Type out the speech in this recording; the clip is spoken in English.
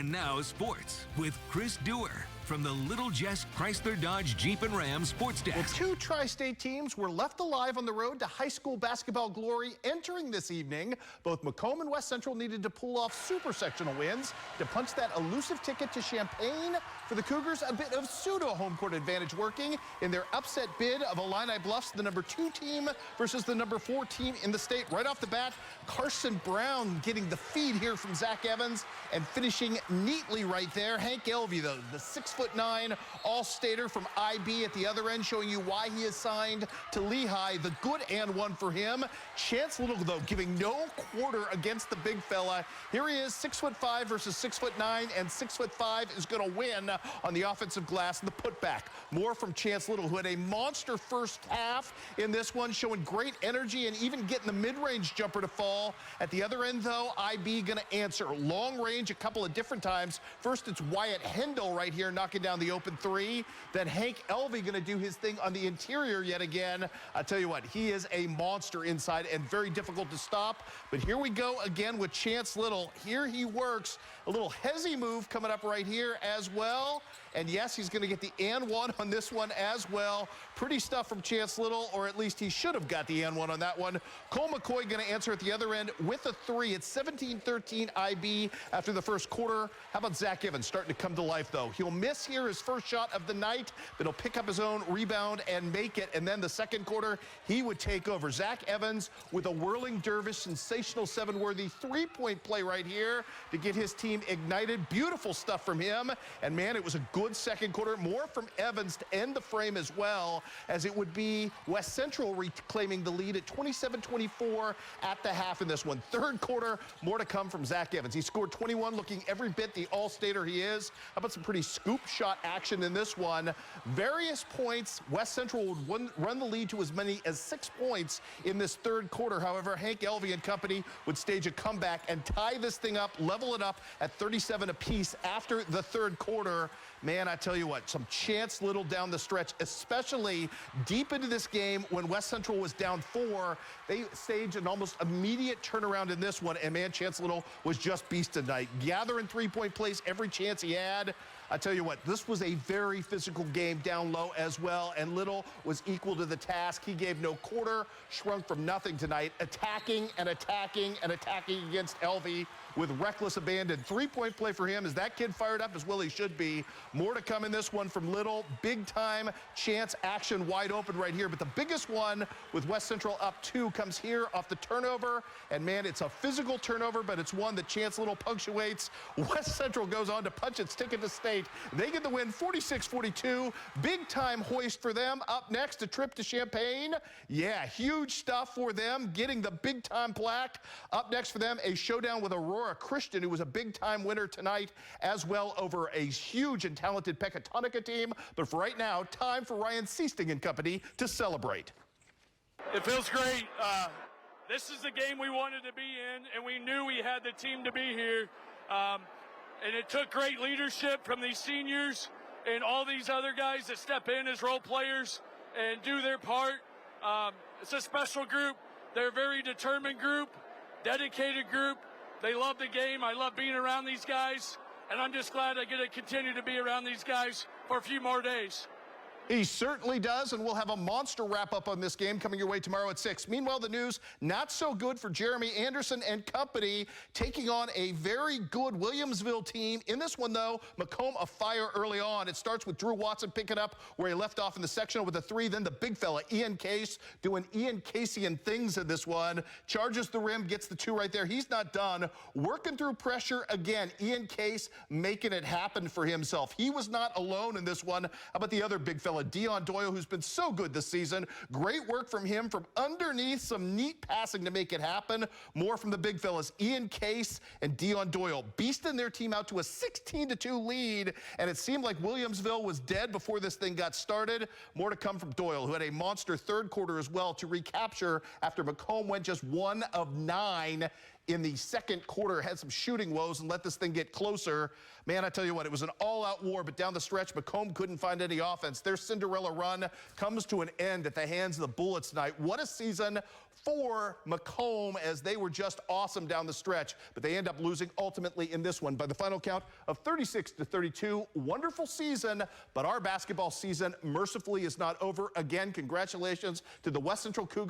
And now sports with Chris Duerr from the Little Jess Chrysler Dodge Jeep and Ram Sports Desk. Well, two tri-state teams were left alive on the road to high school basketball glory entering this evening. Both Macomb and West Central needed to pull off super sectional wins to punch that elusive ticket to Champaign. For the Cougars, a bit of pseudo home court advantage working in their upset bid of Illini Bluffs, the number 2 team versus the number 4 team in the state. Right off the bat, Carson Brown getting the feed here from Zach Evans and finishing neatly right there. Hank Elvey, though, the 6'9" all-stater from IB at the other end, showing you why he is signed to Lehigh. The good and one for him. Chance Little, though, giving no quarter against the big fella. Here he is, 6'5" versus 6'9", and 6'5" is going to win on the offensive glass in the putback. More from Chance Little, who had a monster first half in this one, showing great energy and even getting the mid-range jumper to fall. At the other end, though, IB going to answer. Long range a couple of different times. First, it's Wyatt Hendel right here knocking down the open 3. Then Hank Elvey going to do his thing on the interior yet again. I tell you what, he is a monster inside and very difficult to stop. But here we go again with Chance Little. Here he works. A little hezzy move coming up right here as well. And yes, he's going to get the and one on this one as well. Pretty stuff from Chance Little, or at least he should have got the and one on that one. Cole McCoy going to answer at the other end with a 3. It's 17-13 IB after the first quarter. How about Zach Evans starting to come to life, though? He'll miss here his first shot of the night, but he'll pick up his own rebound and make it. And then the second quarter, he would take over. Zach Evans with a whirling dervish, sensational 7-worthy three-point play right here to get his team ignited. Beautiful stuff from him. And, man, it was a good second quarter. More from Evans to end the frame as well, as it would be West Central reclaiming the lead at 27-24 at the half in this one. Third quarter, more to come from Zach Evans. He scored 21, looking every bit the all-stater he is. How about some pretty scoop shot action in this one? Various points. West Central would run the lead to as many as 6 points in this third quarter. However, Hank Elvey and company would stage a comeback and tie this thing up, level it up at 37 apiece after the third quarter. Man, I tell you what, some Chance Little down the stretch, especially deep into this game when West Central was down 4. They staged an almost immediate turnaround in this one, and man, Chance Little was just beast tonight. Gathering three-point plays every chance he had. I tell you what, this was a very physical game down low as well, and Little was equal to the task. He gave no quarter, shrunk from nothing tonight, attacking and attacking and attacking against Elvey with reckless abandon. Three-point play for him. Is that kid fired up? As well he should be. More to come in this one from Little. Big-time Chance action wide open right here. But the biggest one with West Central up 2 comes here off the turnover. And, man, it's a physical turnover, but it's one that Chance Little punctuates. West Central goes on to punch its ticket to state. They get the win 46-42. Big-time hoist for them. Up next, a trip to Champaign. Yeah, huge stuff for them, getting the big-time plaque. Up next for them, a showdown with Aurora Christian, who was a big-time winner tonight as well over a huge and talented Pecatonica team. But for right now, time for Ryan Seasting and company to celebrate. It feels great. This is the game we wanted to be in, and we knew we had the team to be here. And it took great leadership from these seniors and all these other guys that step in as role players and do their part. It's a special group. They're a very determined group, dedicated group. They love the game. I love being around these guys, and I'm just glad I get to continue to be around these guys for a few more days. He certainly does, and we'll have a monster wrap-up on this game coming your way tomorrow at 6. Meanwhile, the news not so good for Jeremy Anderson and company, taking on a very good Williamsville team. In this one, though, Macomb a fire early on. It starts with Drew Watson picking up where he left off in the sectional with a 3. Then the big fella, Ian Case, doing Ian Casey-and things in this one. Charges the rim, gets the 2 right there. He's not done. Working through pressure again. Ian Case making it happen for himself. He was not alone in this one. How about the other big fella, Dion Doyle, who's been so good this season. Great work from him from underneath, some neat passing to make it happen. More from the big fellas, Ian Case and Dion Doyle, beasting their team out to a 16-2 lead, and it seemed like Williamsville was dead before this thing got started. More to come from Doyle, who had a monster third quarter as well to recapture after Macomb went just 1 of 9. in the second quarter, had some shooting woes and let this thing get closer. Man, I tell you what, it was an all-out war, but down the stretch, Macomb couldn't find any offense. Their Cinderella run comes to an end at the hands of the Bullets tonight. What a season for Macomb, as they were just awesome down the stretch, but they end up losing ultimately in this one by the final count of 36-32. Wonderful season, but our basketball season mercifully is not over. Again, congratulations to the West Central Cougars.